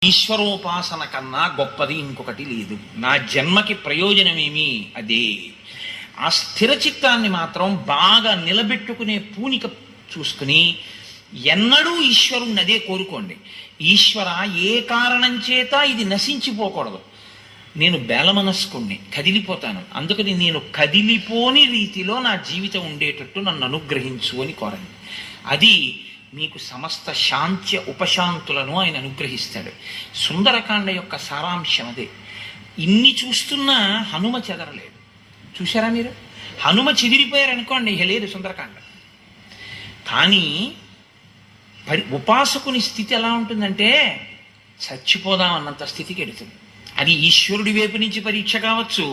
ఈశ్వరోపాసన కన్నా గొప్పది ఇంకొకటి లేదు. నా జన్మకి ప్రయోజనమేమి అదే. ఆ స్థిర చిత్తాన్ని మాత్రం బాగా నిలబెట్టుకునే పూనిక చూసుకుని ఎన్నడూ ఈశ్వరుణ్ణి అదే కోరుకోండి. ఈశ్వర, ఏ కారణం చేత ఇది నశించిపోకూడదు. నేను బేలమనస్కుణ్ణి, కదిలిపోతాను, అందుకని నేను కదిలిపోని రీతిలో నా జీవితం ఉండేటట్టు నన్ను అనుగ్రహించు అని కోరండి. అది మీకు సమస్త శాంత్య ఉపశాంతులను ఆయన అనుగ్రహిస్తాడు. సుందరకాండ యొక్క సారాంశం అదే. ఇన్ని చూస్తున్నా హనుమ చెదరలేదు. చూశారా మీరు? హనుమ చెదిరిపోయారనుకోండి, ఇక లేదు సుందరకాండ. కానీ ఉపాసకుని స్థితి ఎలా ఉంటుందంటే చచ్చిపోదామన్నంత స్థితికి ఎడుతుంది. అది ఈశ్వరుడి వైపు నుంచి పరీక్ష కావచ్చు,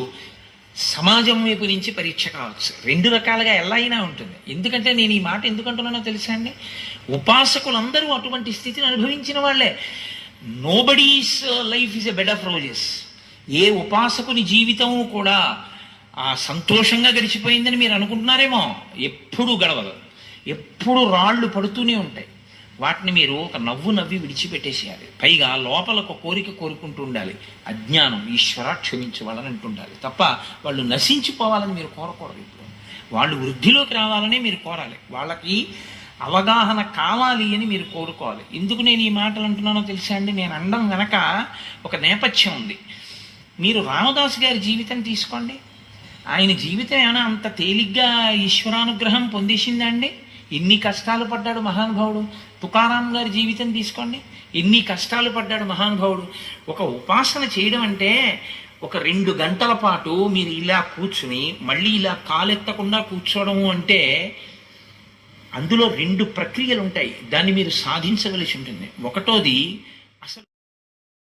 సమాజం వైపు నుంచి పరీక్ష కావచ్చు. రెండు రకాలుగా ఎలా అయినా ఉంటుంది. ఎందుకంటే నేను ఈ మాట ఎందుకంటున్నానో తెలుసా అండి? ఉపాసకులందరూ అటువంటి స్థితిని అనుభవించిన వాళ్ళే. Nobody's life is a bed of roses. ఏ ఉపాసకుని జీవితము కూడా సంతోషంగా గడిచిపోయిందని మీరు అనుకుంటున్నారేమో. ఎప్పుడు గడవదు, ఎప్పుడు రాళ్ళు పడుతూనే ఉంటాయి. వాటిని మీరు ఒక నవ్వు నవ్వి విడిచిపెట్టేసేయాలి. పైగా లోపల ఒక కోరిక కోరుకుంటూ ఉండాలి, అజ్ఞానం, ఈశ్వర క్షమించు వాళ్ళని అంటుండాలి తప్ప వాళ్ళు నశించిపోవాలని మీరు కోరకూడదు. ఇప్పుడు వాళ్ళు వృద్ధిలోకి రావాలని మీరు కోరాలి, వాళ్ళకి అవగాహన కావాలి అని మీరు కోరుకోవాలి. ఎందుకు నేను ఈ మాటలు అంటున్నానో తెలుసా అండి? నేను అనడం వెనక ఒక నేపథ్యం ఉంది. మీరు రామదాసు గారి జీవితం తీసుకోండి. ఆయన జీవితం ఏమైనా అంత తేలిగ్గా ఈశ్వరానుగ్రహం పొందేసిందా అండి? ఎన్ని కష్టాలు పడ్డాడు మహానుభావుడు. తుకారాం గారి జీవితం తీసుకోండి, ఎన్ని కష్టాలు పడ్డాడు మహానుభావుడు. ఒక ఉపాసన చేయడం అంటే ఒక 2 గంటల పాటు మీరు ఇలా కూర్చుని మళ్ళీ ఇలా కాలెత్తకుండా కూర్చోవడము అంటే అందులో 2 ప్రక్రియలు ఉంటాయి. దాన్ని మీరు సాధించవలసి ఉంటుంది. ఒకటోది